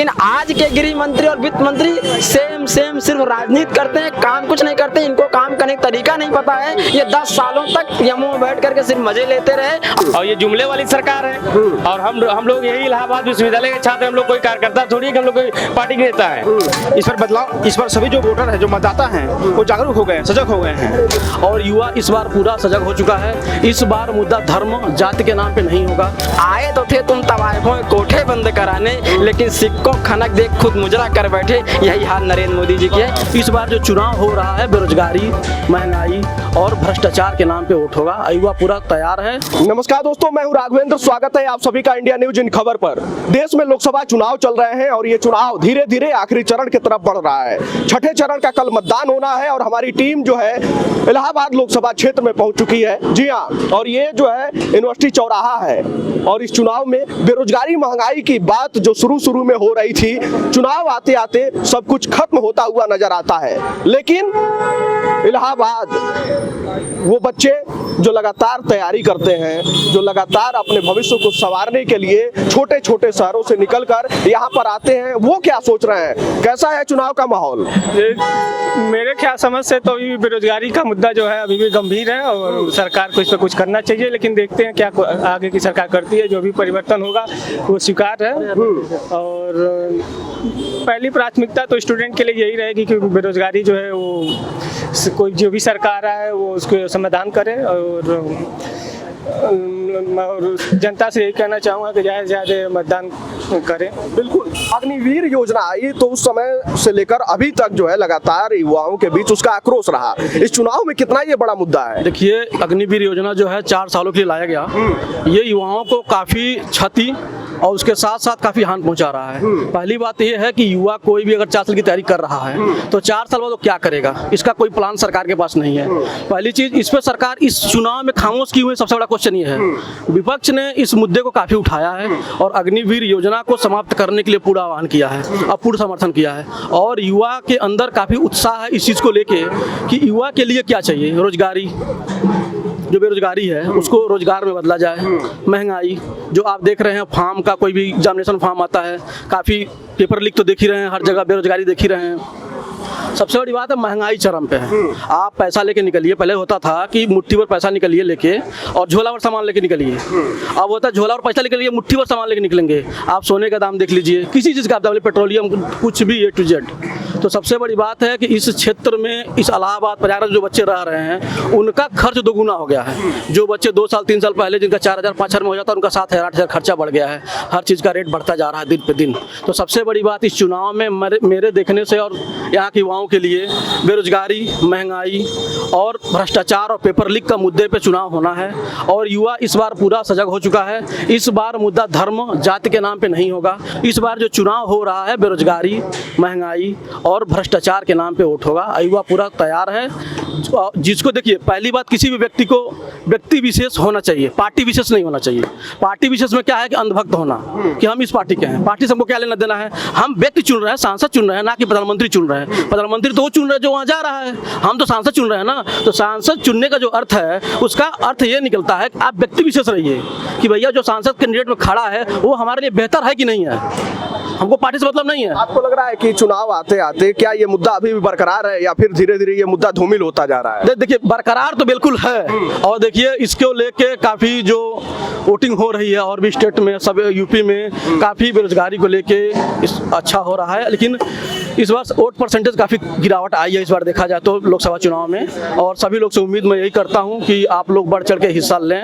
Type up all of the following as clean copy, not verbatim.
लेकिन आज के गृह मंत्री और वित्त मंत्री सेम सिर्फ राजनीति करते हैं, काम कुछ नहीं करते। इनको काम करने का तरीका नहीं पता है। ये 10 सालों तक यमुना में बैठ करके सिर्फ मजे लेते रहे। और ये जुमले वाली सरकार है। और हम लोग यही इलाहाबाद विश्वविद्यालय के छात्र, हम लोग कोई कार्यकर्ता थोड़ी है कि हम लोग कोई पार्टी के नेता है। इस पर बदलाव, इस पर सभी जो वोटर है, जो मतदाता हैं, वो जागरूक हो गए हैं, सजग हो गए हैं। और युवा इस बार पूरा सजग हो चुका है। इस बार मुद्दा धर्म जाति के नाम पे नहीं होगा। आए तो थे तुम तवायफों के कोठे बंद कराने, लेकिन सिक्कों खनक देख खुद मुजरा कर बैठे। यही हाल नरेंद्र मोदी जी के है। इस बार जो चुनाव हो रहा है बेरोजगारी, महंगाई और भ्रष्टाचार के नाम पे वोट होगा। युवा पूरा तैयार है। नमस्कार दोस्तों, मैं हूं राघवेंद्र। स्वागत है आप सभी का इंडिया न्यूज इन खबर पर। देश में लोकसभा चुनाव चल रहे हैं और ये चुनाव धीरे धीरे आखिरी चरण की तरफ बढ़ रहा है। छठे चरण का कल मतदान होना है और हमारी टीम जो है इलाहाबाद लोकसभा क्षेत्र में पहुंच चुकी है। जी हाँ, और ये जो है यूनिवर्सिटी चौराहा है। और इस चुनाव में बेरोजगारी, महंगाई की बात जो शुरू में हो रही थी, चुनाव आते आते सब कुछ खत्म होता हुआ नजर आता है। लेकिन इलाहाबाद वो बच्चे जो लगातार तैयारी करते हैं, जो लगातार अपने भविष्य को संवारने के लिए छोटे छोटे शहरों से निकलकर यहाँ पर आते हैं, वो क्या सोच रहे हैं? कैसा है चुनाव का माहौल? मेरे ख्याल समझ से तो अभी बेरोजगारी का मुद्दा जो है अभी भी गंभीर है और सरकार को इस पर कुछ करना चाहिए। लेकिन देखते हैं क्या आगे की सरकार करती है। जो भी परिवर्तन होगा वो स्वीकार है। और पहली प्राथमिकता तो स्टूडेंट के लिए यही रहेगी कि बेरोजगारी जो है वो कोई जो भी सरकार आए वो उसको समाधान करे। और जनता से यही कहना चाहूँगा कि ज़्यादा से ज़्यादा मतदान करें। बिल्कुल। अग्निवीर योजना आई तो उस समय से लेकर अभी तक जो है लगातार युवाओं के बीच उसका आक्रोश रहा। इस चुनाव में कितना ये बड़ा मुद्दा है? देखिए, अग्निवीर योजना जो है 4 सालों के लिए लाया गया। ये युवाओं को काफी क्षति और उसके साथ साथ काफी हानि पहुंचा रहा है। पहली बात यह है कि युवा कोई भी अगर 4 साल की तैयारी कर रहा है तो 4 साल बाद वो क्या करेगा, इसका कोई प्लान सरकार के पास नहीं है। पहली चीज, इस पे सरकार इस चुनाव में खामोश की हुई सबसे बड़ा क्वेश्चन ये है। विपक्ष ने इस मुद्दे को काफी उठाया है और अग्निवीर योजना को समाप्त करने के लिए पूरा आह्वान किया है और पूर्ण समर्थन किया है। और युवा के अंदर काफी उत्साह है इस चीज को लेके कि युवा के लिए क्या चाहिए। रोजगारी, जो बेरोजगारी है उसको रोजगार में बदला जाए। महंगाई, जो आप देख रहे हैं, फार्म का कोई भी एग्जामिनेशन फार्म आता है, काफ़ी पेपर लीक तो देख ही रहे हैं, हर जगह बेरोजगारी देख ही रहे हैं। सबसे बड़ी बात है महंगाई चरम पे है। आप पैसा लेके निकलिए, पहले होता था कि मुट्ठी भर पैसा निकलिए लेके और झोला भर सामान लेके निकलिए। अब होता है झोला और पैसा लेके मुट्ठी भर सामान लेके निकलेंगे। आप सोने का दाम देख लीजिए, किसी चीज़ का आप दाम, पेट्रोलियम, कुछ भी A to Z। तो सबसे बड़ी बात है कि इस क्षेत्र में, इस इलाहाबाद प्रयागराज जो बच्चे रह रहे हैं उनका खर्च दोगुना हो गया है। जो बच्चे 2 साल 3 साल पहले जिनका 4,000 5,000 में हो जाता है, उनका 7,000 8,000 खर्चा बढ़ गया है। हर चीज़ का रेट बढ़ता जा रहा है दिन पे दिन। तो सबसे बड़ी बात इस चुनाव में मेरे देखने से और यहाँ के युवाओं के लिए बेरोजगारी, महंगाई और भ्रष्टाचार और पेपर लीक का मुद्दे पे चुनाव होना है। और युवा इस बार पूरा सजग हो चुका है। इस बार मुद्दा धर्म जाति के नाम पे नहीं होगा। इस बार जो चुनाव हो रहा है बेरोजगारी, महंगाई और भ्रष्टाचार के नाम पे वोट होगा। युवा पूरा तैयार है। जिसको देखिए, पहली बात, किसी भी व्यक्ति को व्यक्ति विशेष होना चाहिए, पार्टी विशेष नहीं होना चाहिए। पार्टी विशेष में क्या है कि अंधभक्त होना, कि हम इस पार्टी के हैं, पार्टी से हमको क्या लेना देना है। हम व्यक्ति चुन रहे हैं, सांसद चुन रहे हैं, ना कि प्रधानमंत्री चुन रहे हैं। प्रधानमंत्री तो वो चुन रहे हैं जो वहाँ जा रहा है, हम तो सांसद चुन रहे हैं ना। तो सांसद चुनने का जो अर्थ है, उसका अर्थ ये निकलता है कि आप व्यक्ति विशेष रहिए कि भैया जो सांसद कैंडिडेट में खड़ा है वो हमारे लिए बेहतर है कि नहीं है। हमको पार्टी से मतलब नहीं है। आपको लग रहा है कि चुनाव आते आते क्या ये मुद्दा अभी भी बरकरार है या फिर धीरे धीरे ये मुद्दा धूमिल होता जा रहा है? देखिए, बरकरार तो बिल्कुल है। और देखिए, इसको लेके काफ़ी जो वोटिंग हो रही है और भी स्टेट में, सब यूपी में काफ़ी बेरोजगारी को लेके अच्छा हो रहा है। लेकिन इस बार वोट परसेंटेज काफ़ी गिरावट आई है इस बार देखा जाए तो लोकसभा चुनाव में। और सभी लोग से उम्मीद मैं यही करता हूं कि आप लोग बढ़ चढ़ के हिस्सा लें।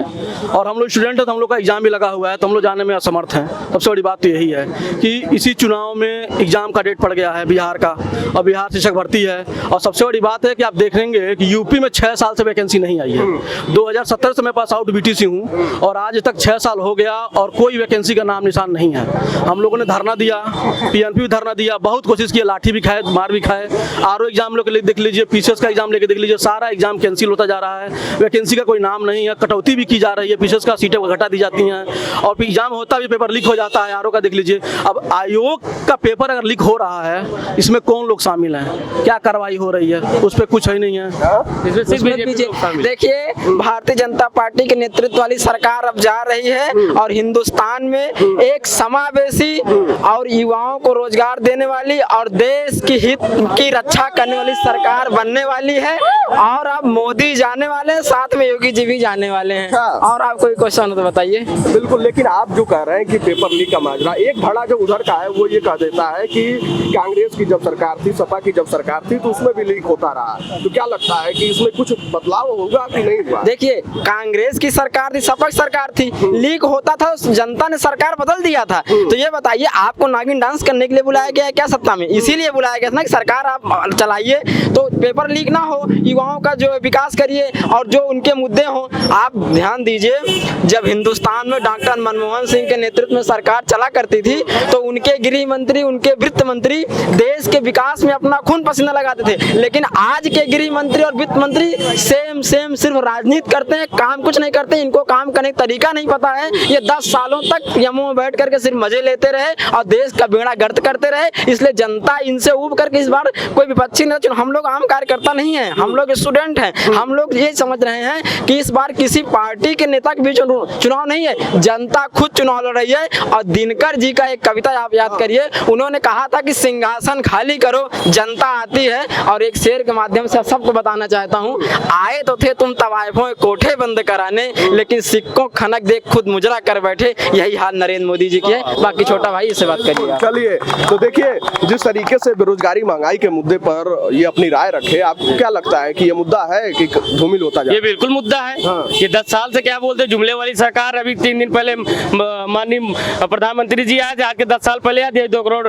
और हम लोग स्टूडेंट हैं तो हम लोग का एग्जाम भी लगा हुआ है, तो हम लोग जाने में असमर्थ हैं। सबसे बड़ी बात तो यही है कि इसी चुनाव में एग्जाम का डेट पड़ गया है बिहार का, और बिहार शिक्षक भर्ती है। और सबसे बड़ी बात है कि आप देखेंगे कि यूपी में 6 साल से वैकेंसी नहीं आई है। 2017 से मैं पास आउट BTC हूँ और आज तक 6 साल हो गया और कोई वैकेंसी का नाम निशान नहीं है। हम लोगों ने धरना दिया, PNP भी धरना दिया, बहुत कोशिश की, लाठी भी खाए, मार भी खाए। RO एग्जाम लोग देख लीजिए, PCS का एग्जाम लेके देख लीजिए, सारा एग्जाम कैंसिल होता जा रहा है। वैकेंसी का कोई नाम नहीं है, कटौती भी की जा रही है, PCS का सीटें घटा दी जाती हैं और एग्जाम होता भी, पेपर लीक हो जाता है। RO का देख लीजिए। अब आयोग का पेपर अगर लीक हो रहा है, इसमें कौन लोग शामिल हैं, क्या कार्रवाई हो रही है, उस पर कुछ ही नहीं है। इसमें सिर्फ उसमें बीजेपी लोग शामिल। देखिए, भारतीय जनता पार्टी के नेतृत्व वाली सरकार अब जा रही है और हिंदुस्तान में एक समावेशी और युवाओं को रोजगार देने वाली और देश की हित की रक्षा करने वाली सरकार बनने वाली है। और अब मोदी जाने वाले हैं, साथ में योगी जी भी जाने वाले हैं। और आप कोई क्वेश्चन हो तो बताइए। बिल्कुल, लेकिन आप जो कह रहे हैं कि पेपर लीक का माजरा, एक धड़ा जो उधर का है वो ये कह देता है कि कांग्रेस की जब सरकार थी, सपा की जब सरकार थी, तो उसमें भी लीक होता रहा। तो क्या लगता है कि इसमें कुछ बदलाव होगा कि नहीं हुआ? देखिए, कांग्रेस की सरकार थी, सपा की सरकार थी, लीक होता था, जनता ने सरकार बदल दिया था। तो ये बताइए, आपको नागिन डांस करने के लिए बुलाया गया है क्या सत्ता में? इसीलिए बुलाया गया था ना कि सरकार आप चलाइए तो पेपर लीक ना हो, युवाओं का जो विकास करिए और जो उनके मुद्दे हों। आप ध्यान दीजिए, जब हिंदुस्तान में डॉक्टर मनमोहन सिंह के नेतृत्व में सरकार चला करती थी तो उनके गृह मंत्री, उनके वित्त मंत्री देश के विकास में अपना खून पसीना लगाते थे। लेकिन आज के गृह मंत्री और वित्त मंत्री सेम सिर्फ राजनीति करते हैं, काम कुछ नहीं करते। इनको काम करने का तरीका नहीं पता है। ये 10 सालों तक यमों में बैठ करके सिर्फ मजे लेते रहे और देश का बेड़ा गर्क करते रहे। इसलिए जनता इनसे ऊब करके इस बार कोई विपक्षी नहीं, हम लोग आम कार्यकर्ता नहीं है, हम लोग स्टूडेंट हैं। हम लोग ये समझ रहे हैं कि इस बार किसी पार्टी के नेता के बीच चुनाव नहीं है, जनता खुद चुनाव लड़ रही है। और दिनकर जी का एक कविता आप याद करिए, उन्होंने कहा था कि सिंहासन खाली करो, जनता आती है। और एक शेर के माध्यम से सबको बताना चाहता हूँ, आए तो थे तुम तवाइफों कोठे बंद कराने, लेकिन सिक्कों खनक देख खुद मुजरा कर बैठे। यही हाल नरेंद्र मोदी जी की है। बाकी छोटा भाई इससे बात करिए। चलिए, तो देखिए, जिस तरीके से बेरोजगारी महंगाई के मुद्दे पर ये अपनी राय रखे, आपको क्या लगता है कि ये मुद्दा है कि धूमिल होता जाए? ये बिल्कुल मुद्दा है। हाँ। ये 10 साल से क्या बोलते हैं, जुमले वाली सरकार। अभी 3 दिन पहले माननीय प्रधानमंत्री जी आज के 10 साल पहले आज 2 करोड़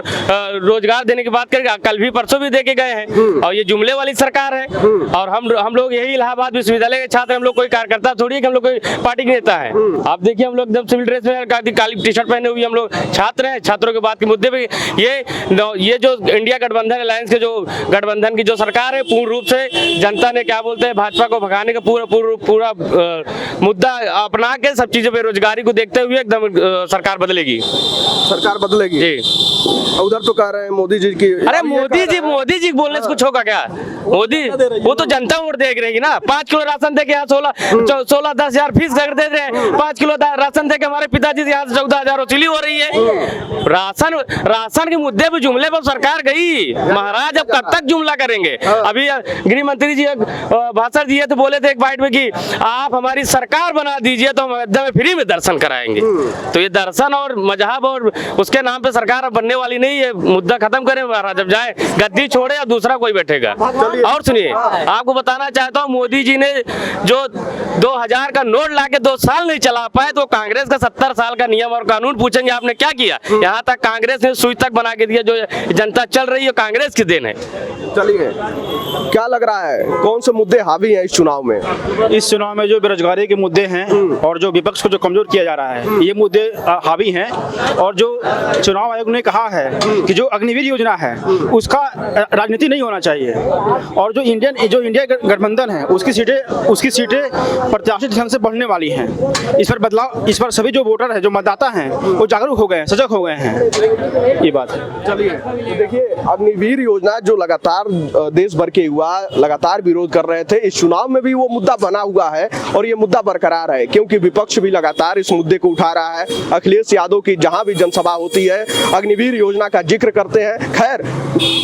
रोजगार देने की बात करेंगे, कल भी परसों भी दे के गए हैं। और ये जुमले वाली सरकार है। और हम लोग यही इलाहाबाद विश्वविद्यालय के छात्र, हम लोग कोई कार्यकर्ता थोड़ी है कि हम लोग कोई पार्टी के नेता है। आप देखिए, हम लोग एकदम सिविल ड्रेस में काली टी शर्ट पहने हुए हम लोग छात्र हैं। छात्रों के बात के मुद्दे पे ये जो इंडिया गठबंधन अलायंस के जो गठबंधन की जो सरकार है, पूर्ण रूप से जनता ने क्या बोलते हैं भाजपा को भगाने का पूरा मुद्दा अपना के सब चीजें बेरोजगारी को देखते हुए एकदम सरकार बदलेगी। सरकार बदलेगी जी। उधर तो कह रहे हैं मोदी जी की। अरे मोदी जी बोलने से कुछ होगा क्या? मोदी वो तो जनता वोट देख रही ना। 5 किलो राशन दे के यहाँ 16-10 फीस दे रहे हैं। 5 किलो राशन दे के हमारे पिताजी से यहाँ 14,000 वसूली हो रही है। राशन के मुद्दे पे जुमले पर सरकार गई। महाराज अब कब तक जुमला करेंगे? अभी गृह मंत्री जी भाषण दिए तो बोले थे एक बाइट में कि आप हमारी सरकार बना दीजिए तो हम अयोध्या में फ्री में दर्शन कराएंगे। तो ये दर्शन और मजहब और उसके नाम पे सरकार अब बनने वाली नहीं है। मुद्दा खत्म करें महाराज, जब जाए गद्दी छोड़े या दूसरा कोई बैठेगा। और सुनिए, आपको बताना चाहता हूँ, मोदी जी ने जो 2000 का नोट लाके 2 साल नहीं चला पाए तो कांग्रेस का 70 साल का नियम और कानून पूछेंगे आपने क्या किया। यहाँ तक कांग्रेस ने सुई तक बना के दिया। जो जनता चल रही है कांग्रेस की देन है। चलिए, क्या लग रहा है कौन से मुद्दे हावी हैं इस चुनाव में? इस चुनाव में जो बेरोजगारी के मुद्दे हैं और जो विपक्ष को जो कमजोर किया जा रहा है, ये मुद्दे हावी हैं। और जो चुनाव आयोग ने कहा है कि जो अग्निवीर योजना है उसका राजनीति नहीं होना चाहिए। और जो इंडिया गठबंधन है उसकी सीटें प्रत्याशित ढंग से बढ़ने वाली हैं। इस पर बदलाव, इस पर सभी जो वोटर है, जो मतदाता हैं, वो जागरूक हो गए हैं, सजग हो गए हैं। ये बात है। चलिए, देखिए, अग्निवीर योजना जो लगातार देश भर के युवा लगातार विरोध कर रहे थे, इस चुनाव में भी वो मुद्दा बना हुआ है और ये मुद्दा बरकरार है क्योंकि विपक्ष भी लगातार इस मुद्दे को उठा रहा है। अखिलेश यादव की जहां भी जनसभा होती है अग्निवीर योजना का जिक्र करते हैं। खैर,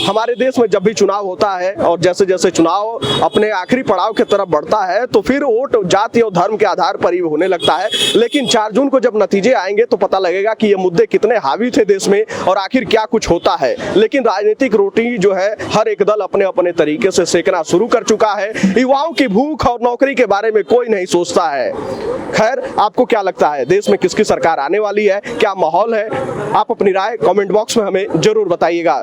हमारे देश में जब भी चुनाव होता है और जैसे जैसे चुनाव अपने आखिरी पड़ाव की तरफ बढ़ता है तो फिर वोट जाति और धर्म के आधार पर ही होने लगता है। लेकिन 4 जून को जब नतीजे आएंगे तो पता लगेगा कि ये मुद्दे कितने हावी थे देश में और आखिर क्या कुछ होता है। लेकिन राजनीतिक रोटी जो है हर एक दल अपने अपने तरीके से सेकना शुरू कर चुका है। युवाओं की भूख और नौकरी के बारे में कोई नहीं सोचता है। खैर, आपको क्या लगता है देश में किसकी सरकार आने वाली है, क्या माहौल है? आप अपनी राय कमेंट बॉक्स में हमें जरूर बताइएगा।